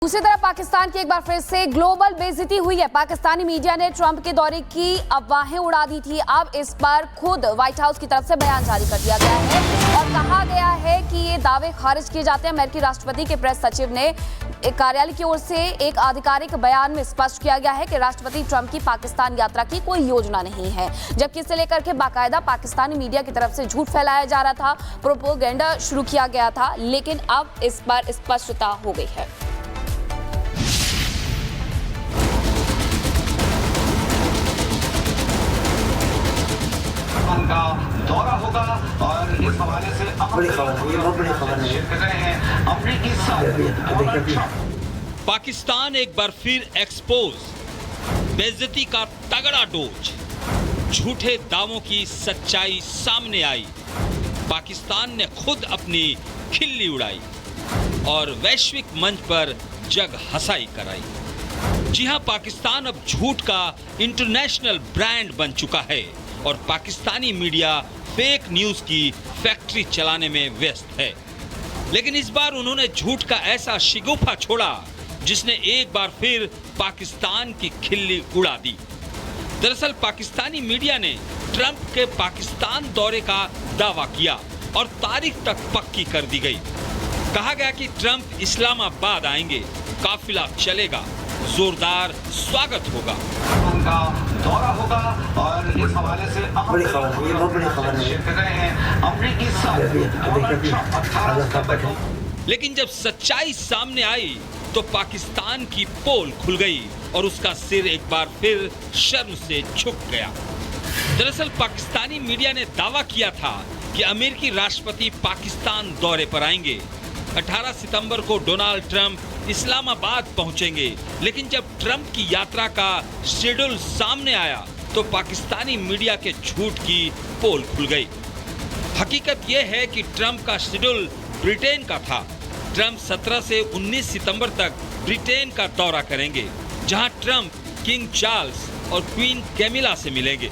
दूसरी तरफ पाकिस्तान की एक बार फिर से ग्लोबल बेइज्जती हुई है। पाकिस्तानी मीडिया ने ट्रंप के दौरे की अफवाहें उड़ा दी थी। अब इस बार खुद व्हाइट हाउस की तरफ से बयान जारी कर दिया गया है और कहा गया है कि ये दावे खारिज किए जाते हैं। अमेरिकी राष्ट्रपति के प्रेस सचिव ने एक कार्यालय की ओर से एक आधिकारिक बयान में स्पष्ट किया गया है कि राष्ट्रपति ट्रंप की पाकिस्तान यात्रा की कोई योजना नहीं है, जबकि इसे लेकर के बाकायदा पाकिस्तानी मीडिया की तरफ से झूठ फैलाया जा रहा था, प्रोपेगेंडा शुरू किया गया था, लेकिन अब इस बार स्पष्टता हो गई है। का दौरा होगा और इस हवाले से बड़ी खबर है, ये बहुत बड़ी खबर है। शेयर कर रहे हैं अमरीकी पाकिस्तान एक बार फिर एक्सपोज, बेइज्जती का तगड़ा डोज, झूठे दावों की सच्चाई सामने आई। पाकिस्तान ने खुद अपनी खिल्ली उड़ाई और वैश्विक मंच पर जग हंसाई कराई। जी हां, पाकिस्तान अब झूठ का इंटरनेशनल ब्रांड बन चुका है और पाकिस्तानी मीडिया फेक न्यूज की फैक्ट्री चलाने में व्यस्त है। लेकिन इस बार उन्होंने झूठ का ऐसा शिगुफा छोड़ा जिसने एक बार फिर पाकिस्तान की खिल्ली उड़ा दी। दरअसल पाकिस्तानी मीडिया ने ट्रंप के पाकिस्तान दौरे का दावा किया और तारीख तक पक्की कर दी गई। कहा गया कि ट्रंप इस्लामाबाद आएंगे, काफिला चलेगा, जोरदार स्वागत होगा। का दौरा होगा और इस हवाले से बड़ी खबर है, ये बहुत बड़ी खबर है। शेयर कर रहे हैं अमरीकी लेकिन जब सच्चाई सामने आई तो पाकिस्तान की पोल खुल गई और उसका सिर एक बार फिर शर्म से झुक गया। दरअसल पाकिस्तानी मीडिया ने दावा किया था कि अमेरिकी राष्ट्रपति पाकिस्तान दौरे पर आएंगे। 18 सितंबर को डोनाल्ड ट्रंप इस्लामाबाद पहुंचेंगे, लेकिन जब ट्रंप की यात्रा का शेड्यूल सामने आया तो पाकिस्तानी मीडिया के झूठ की पोल खुल गई। हकीकत यह है कि ट्रंप का शेड्यूल ब्रिटेन का था। ट्रंप 17 से 19 सितंबर तक ब्रिटेन का दौरा करेंगे, जहां ट्रंप किंग चार्ल्स और क्वीन कैमिला से मिलेंगे।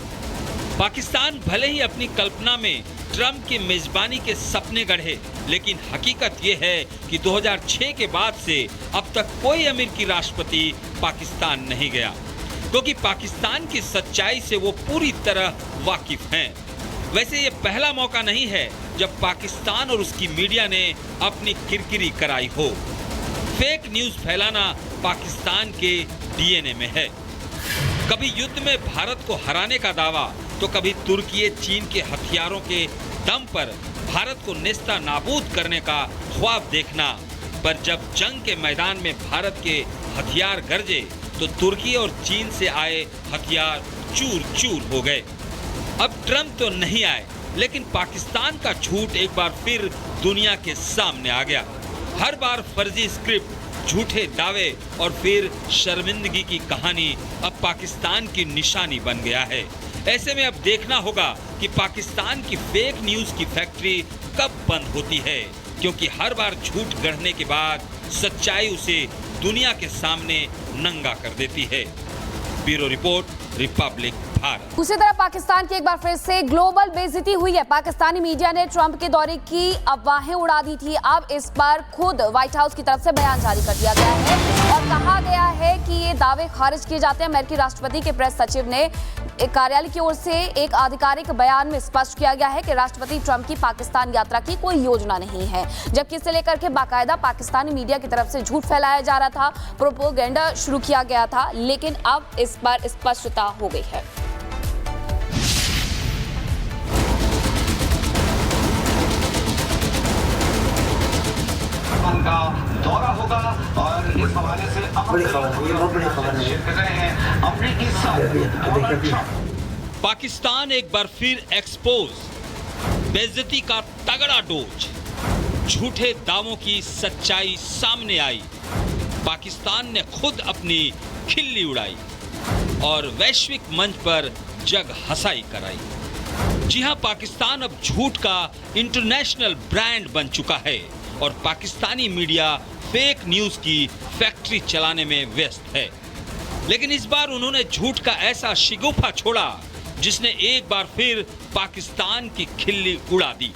पाकिस्तान भले ही अपनी कल्पना में ट्रंप की मेजबानी के सपने गढ़े, लेकिन हकीकत यह है कि 2006 के बाद से अब तक कोई अमेरिकी राष्ट्रपति पाकिस्तान नहीं गया, क्योंकि पाकिस्तान की सच्चाई से वो पूरी तरह वाकिफ हैं। वैसे ये पहला मौका नहीं है जब पाकिस्तान और उसकी मीडिया ने अपनी किरकिरी कराई हो। फेक न्यूज फैलाना पाकिस्तान के डीएनए में है। कभी युद्ध में भारत को हराने का दावा, तो कभी तुर्की चीन के हथियारों के दम पर भारत को नेस्ता नाबूद करने का ख्वाब देखना। पर जब जंग के मैदान में भारत के हथियार गरजे तो तुर्की और चीन से आए हथियार चूर चूर हो गए। अब ट्रंप तो नहीं आए, लेकिन पाकिस्तान का झूठ एक बार फिर दुनिया के सामने आ गया। हर बार फर्जी स्क्रिप्ट, झूठे दावे और फिर शर्मिंदगी की कहानी अब पाकिस्तान की निशानी बन गया है। ऐसे में अब देखना होगा कि पाकिस्तान की फेक न्यूज की फैक्ट्री कब बंद होती है, क्योंकि हर बार झूठ गढ़ने के बाद सच्चाई उसे दुनिया के सामने नंगा कर देती है। Bureau report, Republic Bharat. दूसरी तरफ पाकिस्तान की एक बार फिर से ग्लोबल बेइज्जती हुई है। पाकिस्तानी मीडिया ने ट्रंप के दौरे की अफवाहें उड़ा दी थी। अब इस बार खुद व्हाइट हाउस की तरफ से बयान जारी कर दिया गया है और कहा गया है कि ये दावे खारिज किए जाते हैं। अमेरिकी राष्ट्रपति के प्रेस सचिव ने एक कार्यालय की ओर से एक आधिकारिक बयान में स्पष्ट किया गया है कि राष्ट्रपति ट्रंप की पाकिस्तान यात्रा की कोई योजना नहीं है, जबकि इसे लेकर के बाकायदा पाकिस्तानी मीडिया की तरफ से झूठ फैलाया जा रहा था, प्रोपेगेंडा शुरू किया गया था, लेकिन अब इस बार स्पष्टता हो गई है। का दौरा होगा और इस हवाले से बड़ी खबर है, ये बहुत बड़ी खबर है। शेयर कर रहे हैं अमरीकी पाकिस्तान एक बार फिर एक्सपोज, बेइज्जती का तगड़ा डोज, झूठे दावों की सच्चाई सामने आई। पाकिस्तान ने खुद अपनी खिल्ली उड़ाई और वैश्विक मंच पर जग हंसाई कराई। जी हां, पाकिस्तान अब झूठ का इंटरनेशनल ब्रांड बन चुका है और पाकिस्तानी मीडिया फेक न्यूज की फैक्ट्री चलाने में व्यस्त है। लेकिन इस बार उन्होंने झूठ का ऐसा शिगुफा छोड़ा जिसने एक बार फिर पाकिस्तान की खिल्ली उड़ा दी।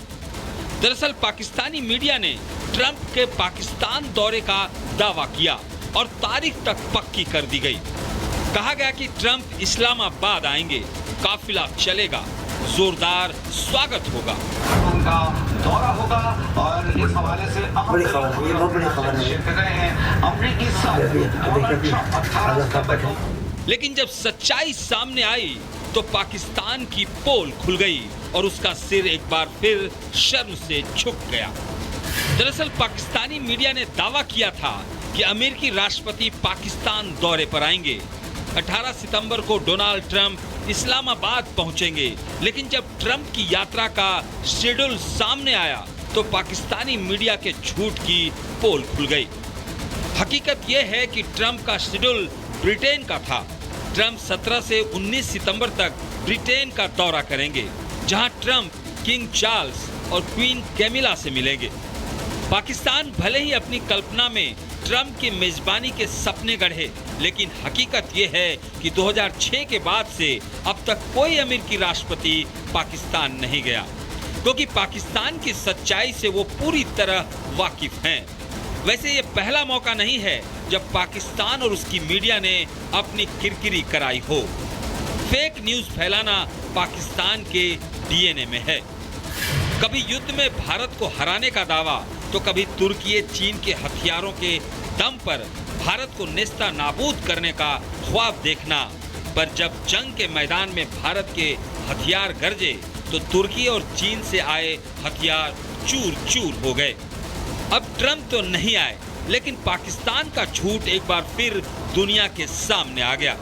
दरअसल पाकिस्तानी मीडिया ने ट्रंप के पाकिस्तान दौरे का दावा किया और तारीख तक पक्की कर दी गई। कहा गया कि ट्रंप इस्लामाबाद आएंगे, काफिला चलेगा, जोरदार स्वागत होगा। उनका दौरा होगा और इस हवाले से बड़ी खबर है, ये बहुत बड़ी खबर है। कर रहे हैं अमेरिकी सदस्य। लेकिन जब सच्चाई सामने आई तो पाकिस्तान की पोल खुल गई और उसका सिर एक बार फिर शर्म से झुक गया। दरअसल पाकिस्तानी मीडिया ने दावा किया था कि अमेरिकी राष्ट्रपति पाकिस्तान दौरे पर आएंगे। 18 सितंबर को डोनाल्ड ट्रंप इस्लामाबाद पहुंचेंगे, लेकिन जब ट्रंप की यात्रा का शेड्यूल सामने आया तो पाकिस्तानी मीडिया के झूठ की पोल खुल गई। हकीकत यह है कि ट्रंप का शेड्यूल ब्रिटेन का था। ट्रंप 17 से 19 सितंबर तक ब्रिटेन का दौरा करेंगे, जहां ट्रंप किंग चार्ल्स और क्वीन कैमिला से मिलेंगे। पाकिस्तान भले ही अपनी कल्पना में ट्रंप की मेजबानी के सपने गढ़े, लेकिन हकीकत यह है कि 2006 के बाद से अब तक कोई अमेरिकी राष्ट्रपति पाकिस्तान नहीं गया, क्योंकि पाकिस्तान की सच्चाई से वो पूरी तरह वाकिफ हैं। वैसे ये पहला मौका नहीं है जब पाकिस्तान और उसकी मीडिया ने अपनी किरकिरी कराई हो। फेक न्यूज फैलाना पाकिस्तान के डीएनए में है। कभी युद्ध में भारत को हराने का दावा, तो कभी तुर्की चीन के हथियारों के दम पर भारत को नेस्ता नाबूद करने का ख्वाब देखना। पर जब जंग के मैदान में भारत के हथियार गरजे तो तुर्की और चीन से आए हथियार चूर चूर हो गए। अब ट्रंप तो नहीं आए, लेकिन पाकिस्तान का झूठ एक बार फिर दुनिया के सामने आ गया।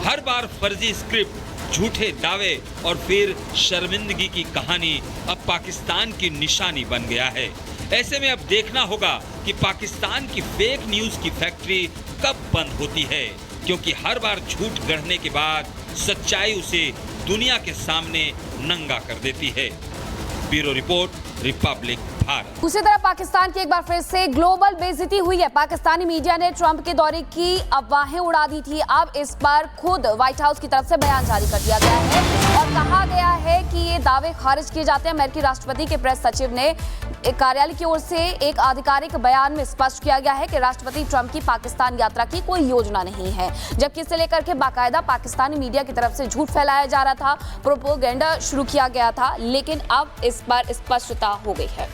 हर बार फर्जी स्क्रिप्ट, झूठे दावे और फिर शर्मिंदगी की कहानी अब पाकिस्तान की निशानी बन गया है। ऐसे में अब देखना होगा कि पाकिस्तान की फेक न्यूज की फैक्ट्री कब बंद होती है, क्योंकि हर बार झूठ गढ़ने के बाद सच्चाई उसे दुनिया के सामने नंगा कर देती है। Bureau report, Republic Bharat. दूसरी तरफ पाकिस्तान की एक बार फिर से ग्लोबल बेइज्जती हुई है। पाकिस्तानी मीडिया ने ट्रंप के दौरे की अफवाहें उड़ा दी थी। अब इस बार खुद व्हाइट हाउस की तरफ से बयान जारी कर दिया गया है और कहा गया है कि ये दावे खारिज किए जाते हैं। अमेरिकी राष्ट्रपति के प्रेस सचिव ने कार्यालय की ओर से एक आधिकारिक बयान में स्पष्ट किया गया है कि राष्ट्रपति ट्रंप की पाकिस्तान यात्रा की कोई योजना नहीं है, जबकि इसे लेकर के बाकायदा पाकिस्तानी मीडिया की तरफ से झूठ फैलाया जा रहा था, प्रोपोगेंडा शुरू किया गया था, लेकिन अब इस बार स्पष्टता हो गई है।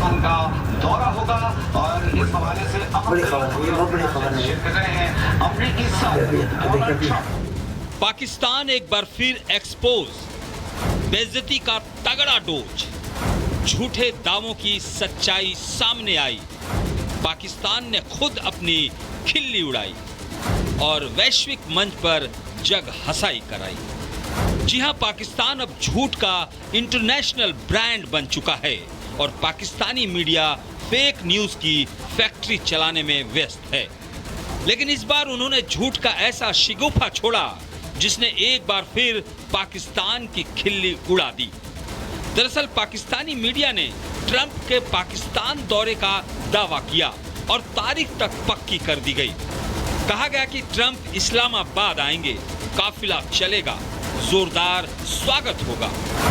उनका दौरा होगा और इस हवाले से बड़ी खबर है, ये बहुत बड़ी खबर है। कर रहे हैं अमेरिकी सदस्य। पाकिस्तान एक बार फिर एक्सपोज, बेइज्जती का तगड़ा डोज, झूठे दावों की सच्चाई सामने आई। पाकिस्तान ने खुद अपनी खिल्ली उड़ाई और वैश्विक मंच पर जग हंसाई कराई। जी हां, पाकिस्तान अब झूठ का इंटरनेशनल ब्रांड बन चुका है और पाकिस्तानी मीडिया फेक न्यूज की फैक्ट्री चलाने में व्यस्त है। लेकिन इस बार उन्होंने झूठ का ऐसा शिगुफा छोड़ा जिसने एक बार फिर पाकिस्तान की खिल्ली उड़ा दी। दरअसल पाकिस्तानी मीडिया ने ट्रंप के पाकिस्तान दौरे का दावा किया और तारीख तक पक्की कर दी गई। कहा गया कि ट्रंप इस्लामाबाद आएंगे, काफिला चलेगा, जोरदार स्वागत होगा।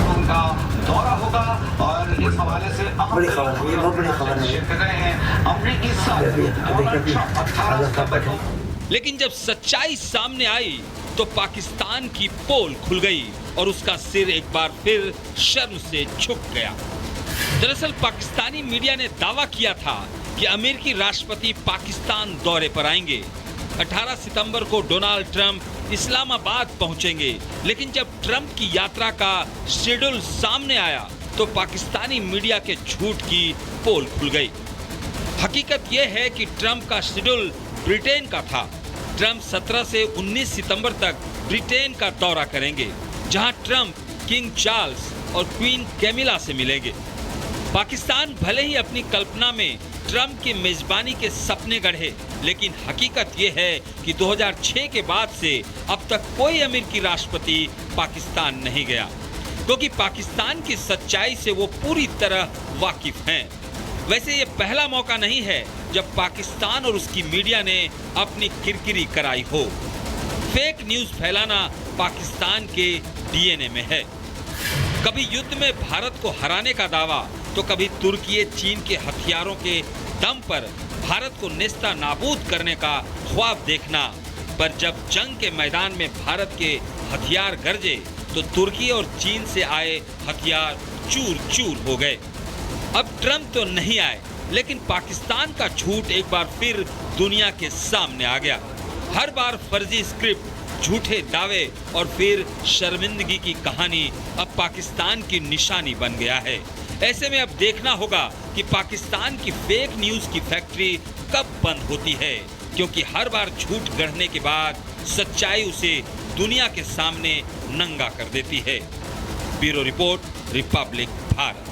उनका दौरा होगा और इस हवाले से बड़ी खबर है, ये बहुत बड़ी खबर है। कर रहे हैं अमेरिकी सदस्य। लेकिन जब सच्चाई सामने आई तो पाकिस्तान की पोल खुल गई और उसका सिर एक बार फिर शर्म से झुक गया। दरअसल पाकिस्तानी मीडिया ने दावा किया था कि अमेरिकी राष्ट्रपति पाकिस्तान दौरे पर आएंगे। 18 सितंबर को डोनाल्ड ट्रंप इस्लामाबाद पहुंचेंगे, लेकिन जब ट्रंप की यात्रा का शेड्यूल सामने आया तो पाकिस्तानी मीडिया के झूठ की पोल खुल गई। हकीकत यह है कि ट्रंप का शेड्यूल ब्रिटेन का था। ट्रंप 17 से 19 सितंबर तक ब्रिटेन का दौरा करेंगे, जहां ट्रंप किंग चार्ल्स और क्वीन कैमिला से मिलेंगे। पाकिस्तान भले ही अपनी कल्पना में ट्रंप की मेजबानी के सपने गढ़े, लेकिन हकीकत यह है कि 2006 के बाद से अब तक कोई अमेरिकी राष्ट्रपति पाकिस्तान नहीं गया, क्योंकि पाकिस्तान की सच्चाई से वो पूरी तरह वाकिफ हैं। वैसे ये पहला मौका नहीं है जब पाकिस्तान और उसकी मीडिया ने अपनी किरकिरी कराई हो। फेक न्यूज फैलाना पाकिस्तान के डीएनए में है। कभी युद्ध में भारत को हराने का दावा, तो कभी तुर्की चीन के हथियारों के दम पर भारत को नेस्ता नाबूद करने का ख्वाब देखना। पर जब जंग के मैदान में भारत के हथियार गरजे तो तुर्की और चीन से आए हथियार चूर चूर हो गए। अब ट्रंप तो नहीं आए, लेकिन पाकिस्तान का झूठ एक बार फिर दुनिया के सामने आ गया। हर बार फर्जी स्क्रिप्ट, झूठे दावे और फिर शर्मिंदगी की कहानी अब पाकिस्तान की निशानी बन गया है। ऐसे में अब देखना होगा कि पाकिस्तान की फेक न्यूज की फैक्ट्री कब बंद होती है, क्योंकि हर बार झूठ गढ़ने के बाद सच्चाई उसे दुनिया के सामने नंगा कर देती है। Bureau report, Republic Bharat.